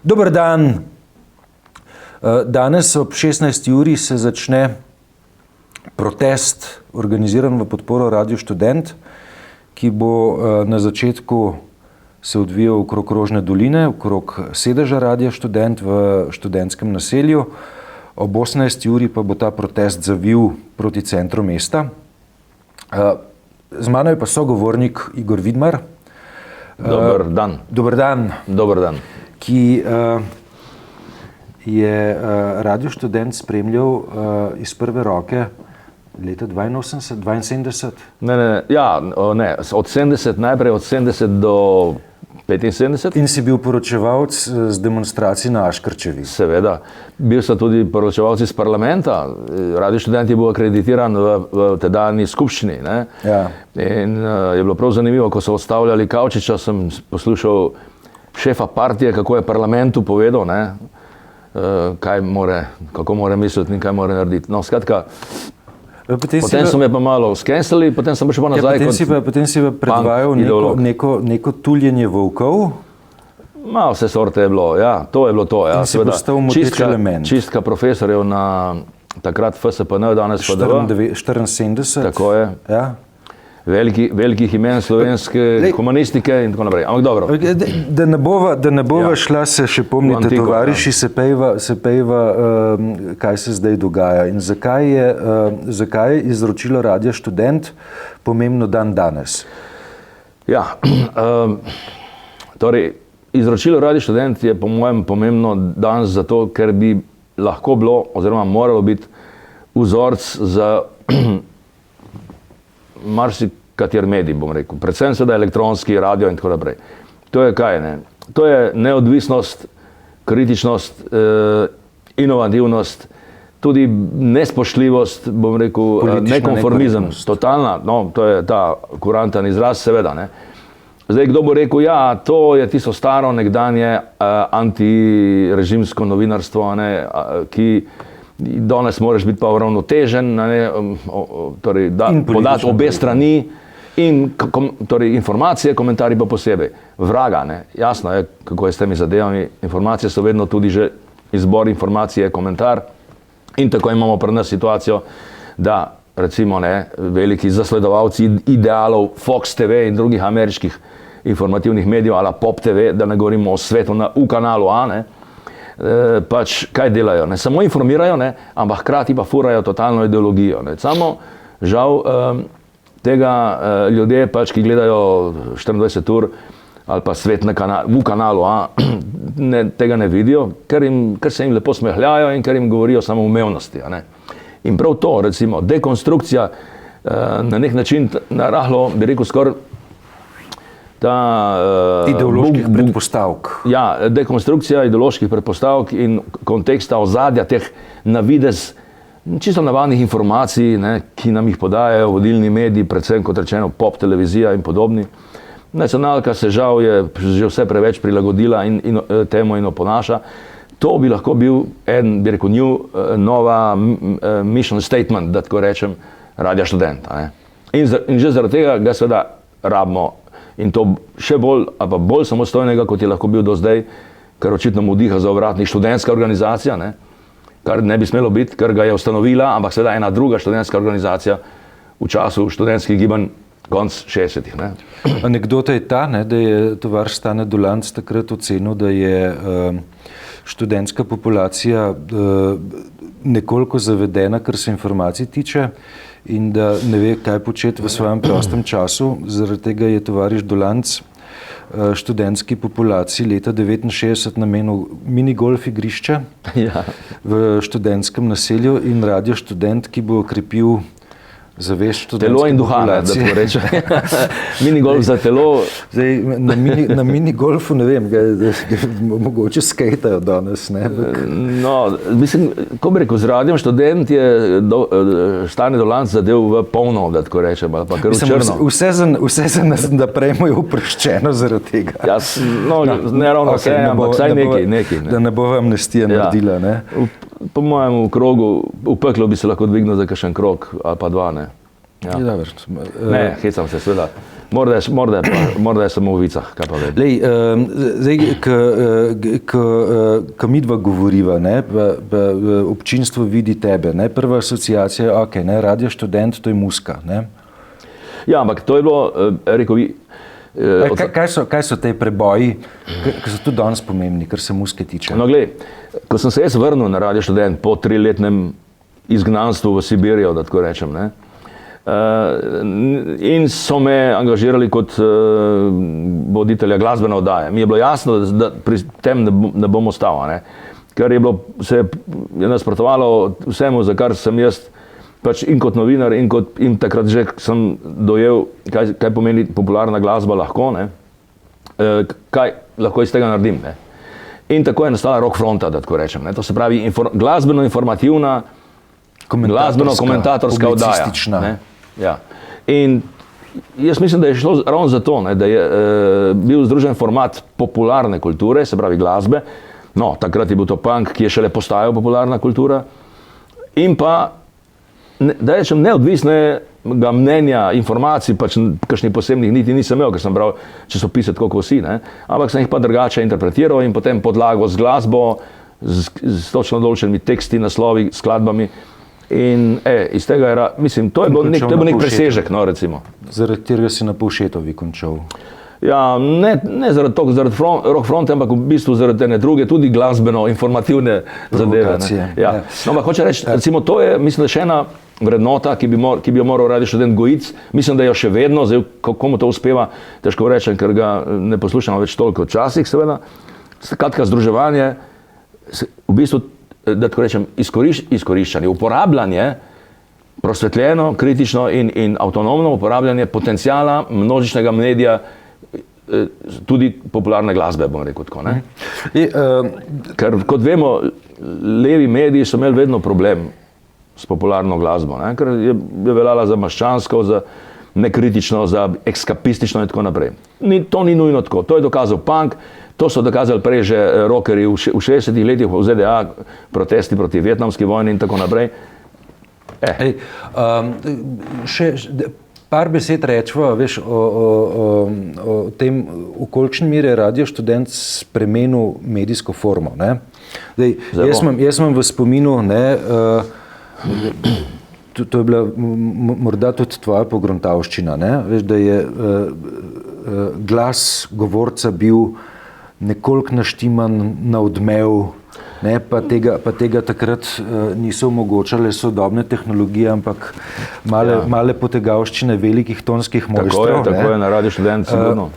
Dober dan. Danes ob 16. uri se začne protest, organiziran v podporo Radiu Študent, ki bo na začetku se odvijal okrog Rožne doline, okrog sedeža Radia Študent v študentskem naselju. Ob 18. uri pa bo ta protest zavil proti centru mesta. Z mano je pa sogovornik Igor Vidmar. Dober dan. Dober dan. Dober dan. Ki je Radio Študent spremljal iz prve roke leta 72. Od 70, najprej od 70 do 75. In si bil poročevalec z demonstracij na Aškrčevi. Seveda. Bil sem tudi poročevalec iz parlamenta. Radio Študent je bil akreditiran v tedanji skupščini. Ne? Ja. In je bilo prav zanimivo, ko so odstavljali Kavčiča, sem poslušal šefa partije, kako je parlamentu povedal, ne, kako more misliti in kaj more narediti. No, skratka, potem so me pa malo skenslali, potem sem prišel nazaj potem si pa predvajal neko tuljenje volkov. Vse sorte je bilo, ja, to je bilo to. Ja, in si postal moteč element. Čistka profesorjev na takrat FSPN, danes FDV. 74. Tako je. Ja. Velikih imen slovenske humanistike in tako naprej. Ampak dobro. Da ne bova šla se še pomnite, tovariši, se pejva, kaj se zdaj dogaja in zakaj je izročilo Radia Študent pomembno dan danes? Ja, torej, izročilo Radia Študent je po mojem pomembno danes zato, ker bi lahko bilo oziroma moralo biti vzorc za marsikateri medij, bom rekel. Predvsem seveda elektronski, radio in tako naprej. To je kaj, ne? To je neodvisnost, kritičnost, inovativnost, tudi nespoštljivost, bom rekel, nekonformizem. Totalna, no, to je ta kuranten izraz, seveda, ne? Zdaj, kdo bo rekel, ja, to je tisto staro nekdanje antirežimsko novinarstvo, ne, ki danes moraš biti pa uravnotežen, torej podati obe strani in torej informacije, komentarji pa posebej. Vraga, ne? Jasno je, kako je s temi zadevami. Informacije so vedno tudi že izbor informacije, komentar in tako imamo pri nas situacijo, da recimo veliki zasledovalci idealov Fox TV in drugih ameriških informativnih medijev ali Pop TV, da ne govorimo o svetu v kanalu A, ne? Pač kaj delajo, ne? Samo informirajo, ne? Ampak hkrati pa furajo totalno ideologijo. Ne? Samo žal tega ljudje, pač, ki gledajo 24 ur ali pa svet v kanalu A, tega ne vidijo, ker se jim lepo smehljajo in ker jim govorijo samo umevnosti. In prav to, recimo, dekonstrukcija na nek način narahlo, bi rekel, skoraj ideoloških predpostavk. Ja, dekonstrukcija ideoloških predpostavk in konteksta ozadja teh navidez čisto navadnih informacij, ne, ki nam jih podajajo vodilni mediji, predvsem kot rečeno Pop televizija in podobni. Nacionalka se žal je že vse preveč prilagodila in temu in oponaša. To bi lahko bil bi rekel, nova mission statement, da tako rečem, Radia Študent. In že zaradi tega ga seveda rabimo. In to še bolj samostojnega, kot je lahko bil do zdaj, ker očitno mu diha za ovratnik študentska organizacija, ne? Kar ne bi smelo biti, ker ga je ustanovila, ampak seveda ena druga študentska organizacija v času študentskih gibanj konc 60-ih. Anekdota je ta, ne, da je tovariš Stane Dolanc takrat ocenil, da je študentska populacija nekoliko zavedena, kar se informacij tiče, in da ne ve, kaj početi v svojem prostem času. Zaradi tega je tovariš Dolanc študentski populaciji leta 1969 namenil minigolf igrišče v študentskem naselju in Radio Študent, ki bo okrepil zavest študentske populacije. Telo in duha, da tako reče. Minigolf za telo. Zdaj, na minigolfu, ne vem, mogoče skejtajo danes, ne? No, mislim, ko bi rekel, z Radijem Študent je Stane Dolanc zadev v polno, da tako rečem, ali pa kar v črno. Vse za nas naprejmo je uproščeno zaradi tega. Ja, no, ne ravno vse, ampak vsaj nekaj. Da ne bo amnestija naredila, ne? Po mojem krogu, v peklo bi se lahko dvignil za kakšen krog ali pa dva, ne. Ja. Ne, hecam se, seveda. Morda je samo v vicah, kaj pa vem. Lej, zdaj, ko midva govoriva, ne, pa občinstvo vidi tebe, ne, prva asociacija je, ok, ne, Radio Študent, to je muska, ne. Ja, ampak to je bilo, rekel bi... Kaj so te preboji, ki so tudi danes pomembni, kar se muske tiče? No, glej, ko sem se jaz vrnil na Radio Študent po 3-letnem izgnanstvu v Sibirijo, da tako rečem, ne, in so me angažirali kot voditelja glasbene oddaje. Mi je bilo jasno, da pri tem ne bom ostal, ne, ker se je nasprotovalo vsemu, za kar sem jaz pač in kot novinar, in takrat že sem dojel, kaj pomeni popularna glasba lahko, ne, kaj lahko iz tega naredim. Ne. In tako je nastala Rock Fronta, da tako rečem. Ne. To se pravi glasbeno-informativna, glasbeno-komentatorska oddaja. Ne. Ja. In jaz mislim, da je šlo ravno za to, ne, da je bil združen format popularne kulture, se pravi glasbe, no, takrat je bil to punk, ki je šele postajal popularna kultura, in pa da rečem, neodvisnega mnenja, informacij, pač kakšnih posebnih niti nisem imel, ker sem bral časopise tako kot vsi, ne? Ampak sem jih pa drugače interpretiral in potem podlago z glasbo, z točno določenimi teksti, naslovi, skladbami. In iz tega je, mislim, to je bil nek presežek, no, recimo. Zaradi tega si na Povšetovi končal. Ja, ne zaradi toga, zaradi Rock Fronte, ampak v bistvu zaradi ene druge, tudi glasbeno-informativne zadeve. Ja. No, ampak hoče reči, recimo, to je, mislim, da še ena vrednota, ki bi jo moral Radio Študent gojiti. Mislim, da jo še vedno, zdaj, komu to uspeva, težko rečem, ker ga ne poslušamo več toliko časih, seveda. Skratka, združevanje, v bistvu, da tako rečem, izkoriščanje, uporabljanje, prosvetljeno, kritično in avtonomno uporabljanje potencijala množičnega medija, tudi popularne glasbe, bom rekel tako. Ne? Ker, kot vemo, levi mediji so imeli vedno problem s popularno glasbo, ne? Ker je veljala za maščansko, za nekritično, za ekskapistično in tako naprej. To ni nujno tako. To je dokazal punk, to so dokazali prej že rockerji v 60-ih letih v ZDA, protesti proti vietnamski vojni in tako naprej. Par besed rečva, veš, o tem, v kolikšni meri je Radio Študent spremenil medijsko formo, ne? Dej, jaz imam v spominu, ne, to je bila morda tudi tvoja pogruntavščina, ne, veš, da je glas govorca bil nekoliko naštiman na odmev, ne, pa tega takrat niso omogočale sodobne tehnologije, ampak male potegavščine velikih tonskih mojstrov. Tako je na Radio Študent sigurno.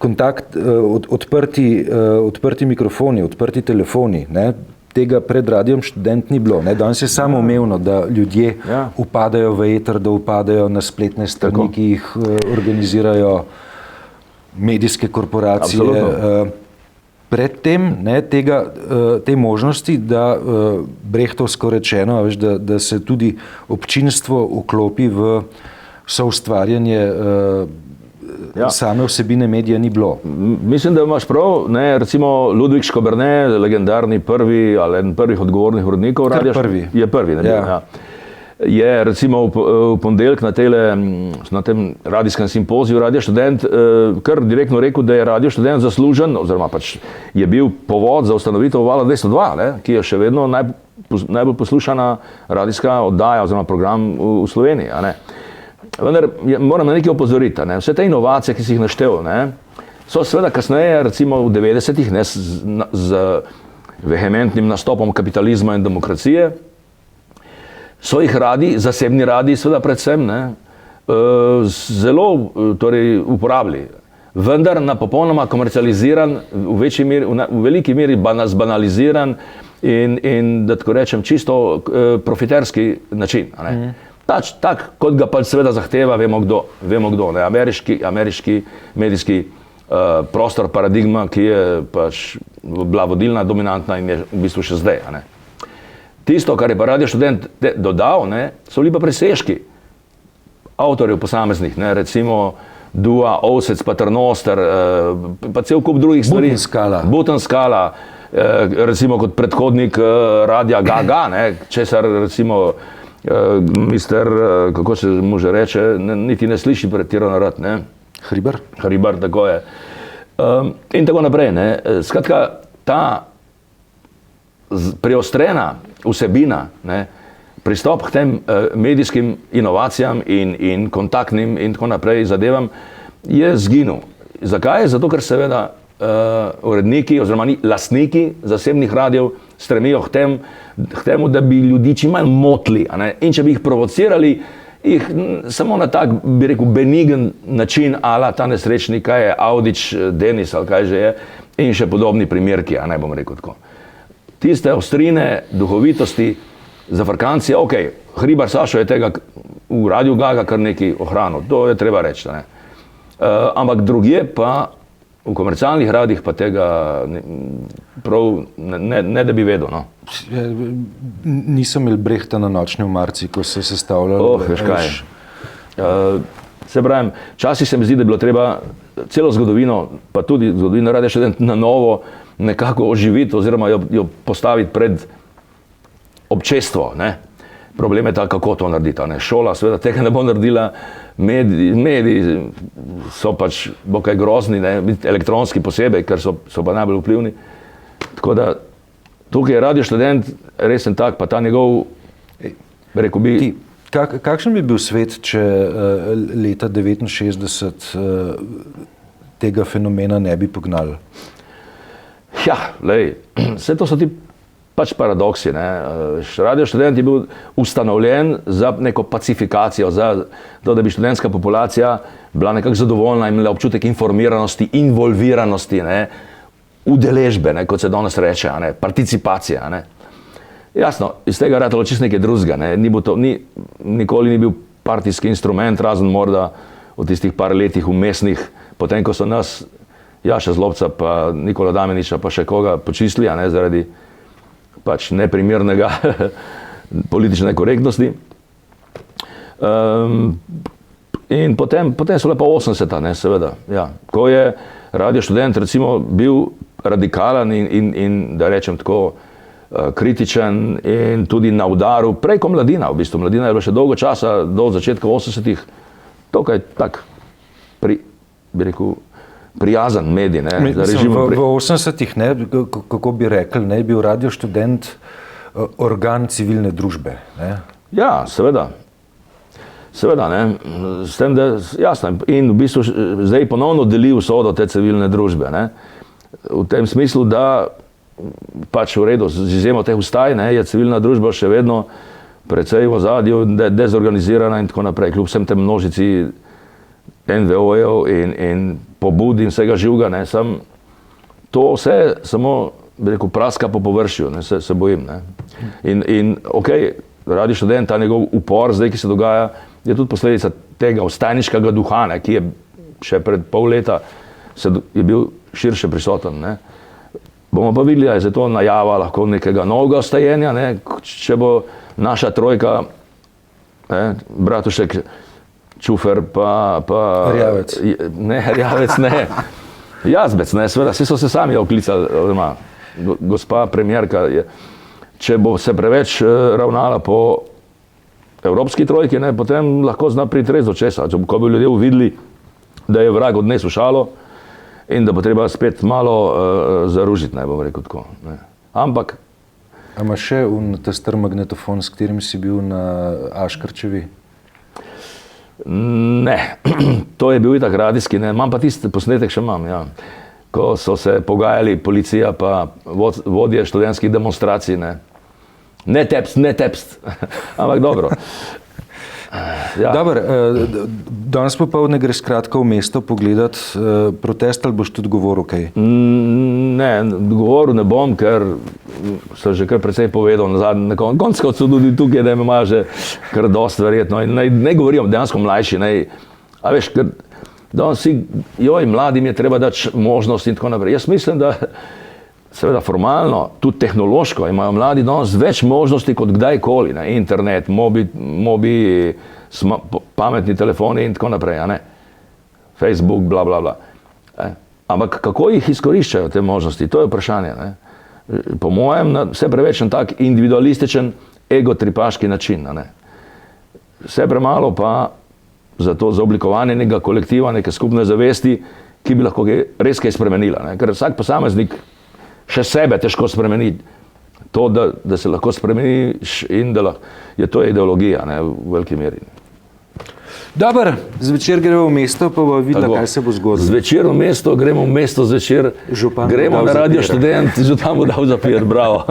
Kontakt, odprti mikrofoni, odprti telefoni, ne, tega pred Radiom Študent ni bilo. Ne. Danes je samoumevno, da ljudje upadajo v eter, da upadajo na spletne strani, ki jih organizirajo medijske korporacije. Predtem, ne, te možnosti, da brehtovsko rečeno, veš, da se tudi občinstvo vklopi v soustvarjanje same vsebine medija ni bilo. Mislim, da imaš prav, ne, recimo Ludvik Škoberne, legendarni prvi ali eden prvih odgovornih urednikov radia. Je prvi, ne, ja. Je recimo v ponedeljek na tem radijskem simpoziju Radio Študent kar direktno rekel, da je Radio Študent zaslužen, oziroma pač je bil povod za ustanovitev Vala 202, ne, ki je še vedno najbolj poslušana radijska oddaja oziroma program v Sloveniji. A ne. Vendar moram na nekaj opozoriti, ne. Vse te inovacije, ki si jih naštel, ne, so seveda kasneje, recimo v 90-ih, ne, z vehementnim nastopom kapitalizma in demokracije, so jih zasebni radiji, seveda predvsem, ne, zelo torej, uporabili, vendar na popolnoma komercializiran, v veliki meri zbanaliziran in da tako rečem, čisto profiterski način. Ne. Tak, kot ga pač seveda zahteva, vemo kdo, ne, ameriški medijski prostor, paradigma, ki je pač bila vodilna, dominantna in je v bistvu še zdaj. Ne. Tisto, kar je pa Radio Študent dodal, ne, so bili pa presežki avtorjev posameznih, ne, recimo Dua, Ovsec, Paternoster, pa cel kup drugih stvari. Butenskala, recimo kot predhodnik Radia Gaga, ne, česar recimo mister, kako se mu že reče, niti ne sliši pretirano rad, ne? Hribar, tako je. In tako naprej, ne? Skratka, ta preostrena vsebina, ne? Pristop k tem medijskim inovacijam in kontaktnim in tako naprej zadevam je zginil. Zakaj? Zato, ker seveda uredniki oziroma lastniki zasebnih radijev stremijo k temu, da bi ljudi čim manj motili, a ne? In če bi jih provocirali, jih samo na tak, bi rekel, benigen način, ala ta nesrečni, kaj je Audić, Denis ali kaj že je, in še podobni primerki, a ne bom rekel tako. Tiste ostrine, duhovitosti, zafrkancije, ok, Hribar Sašo je tega v Radiu Gaga kar nekaj ohranil, to je treba reči, ne? Ampak drugje pa v komercialnih radijih pa tega prav ne da bi vedel, no. Nisem imel Brehta na Nočni omarci, ko se je sestavljal. Veš kaj. Se pravim, včasih se mi zdi, da je bilo treba celo zgodovino, pa tudi zgodovino Radia Študent na novo nekako oživiti oziroma jo postaviti pred občestvo, ne. Problem je ta, kako to narediti, ne. Šola seveda tega ne bo naredila, mediji so pač kaj grozni, ne, elektronski posebej, ker so pa najbolj vplivni. Tako da tukaj je Radio Študent resen tak, pa ta njegov, rekel bi... Kakšen bi bil svet, če leta 1969 tega fenomena ne bi pognali? Ja, lej, vse to so ti pač paradoksi, ne. Radio Študent je bil ustanovljen za neko pacifikacijo, za to, da bi študentska populacija bila nekako zadovoljna, imela občutek informiranosti, involviranosti, ne, udeležbe, ne, kot se danes reče, ne, participacija, ne. Jasno, iz tega ratalo čisto nekaj drugega, ne, nikoli ni bil partijski instrument, razen morda v tistih par letih vmesnih, potem ko so nas, Jaša Zlobca pa Nikola Damjaniča pa še koga počistili, a ne, zaradi pač neprimernega politične korektnosti. In potem so lepa 80-ta, ne, seveda, ja. Ko je Radio Študent recimo bil radikalen in da rečem tako, kritičen in tudi na udaru preko Mladina, v bistvu Mladina je bilo še dolgo časa, do začetka 80-ih, tukaj tak, bi rekel, prijazen medij, ne. V 80-ih, ne, kako bi rekli, ne, je bil Radio Študent organ civilne družbe, ne? Ja, seveda. Seveda, ne. S tem, da, jasno, in v bistvu zdaj ponovno deli usodo te civilne družbe, ne. V tem smislu, da pač v redu, z izjemo teh vstaj, ne, je civilna družba še vedno precej v ozadju, dezorganizirana in tako naprej, kljub vsem tem množici NVO-jev in pobud in vsega živega, ne, to vse samo, bi rekel, praska po površju, ne, se bojim, ne. In ok, Radio Študent, ta njegov upor zdaj, ki se dogaja, je tudi posledica tega vstajniškega duha, ne, ki je še pred pol leta je bil širše prisoten, ne. Bomo pa videli, da je to najava lahko nekega novega vstajenja, ne, če bo naša trojka, ne, Bratušek, Čufer pa... Rjavec. Ne, Rjavec ne. Jazbec, ne, seveda, vsi so se sami oklicali, gospa premijerka, če bo se preveč ravnala po evropski trojki, ne, potem lahko zna priti res do česa, ko bi ljudje uvideli, da je vrag odnesel šalo in da bo treba spet malo zaružiti, ne, bom rekel tako, ne. Ampak... A imaš še ta star magnetofon, s katerim si bil na Aškarčevi? Ne, to je bil itak radijski, ne, imam pa tisti posnetek še imam, ja. Ko so se pogajali policija pa vodje študentskih demonstracij, ne. Ne tepst, ampak dobro. Ja. Dobro, danes popoldne greš skratka v mesto pogledat protest ali boš tudi govoril kaj? Ne, govoril ne bom, ker sem že kar precej povedal na koncu, kot so tudi tukaj, da ima že kar dosti verjetno. In ne govorim dejansko mlajši, ne, a veš, ker danes si, mladim je treba dati možnost in tako naprej. Jaz mislim, da seveda formalno, tudi tehnološko imajo mladi danes več možnosti kot kdajkoli, ne, internet, pametni telefoni in tako naprej, a ne, Facebook, bla, bla, bla. Ampak kako jih izkoriščajo te možnosti, to je vprašanje, ne. Po mojem, vse preveč na tak individualističen, egotripaški način, a ne. Vse premalo pa za oblikovanje nekega kolektiva, neke skupne zavesti, ki bi lahko res kaj spremenila. Ne? Ker vsak posameznik še sebe težko spremeni. To, da se lahko spremeniš in da je to ideologija, ne, v veliki meri. Dobar, zvečer gremo v mesto, pa bo videla, kaj se bo zgodilo. Zvečer v mesto, gremo v mesto zvečer, gremo na Radio Študent, že tam bo dal zapir, bravo.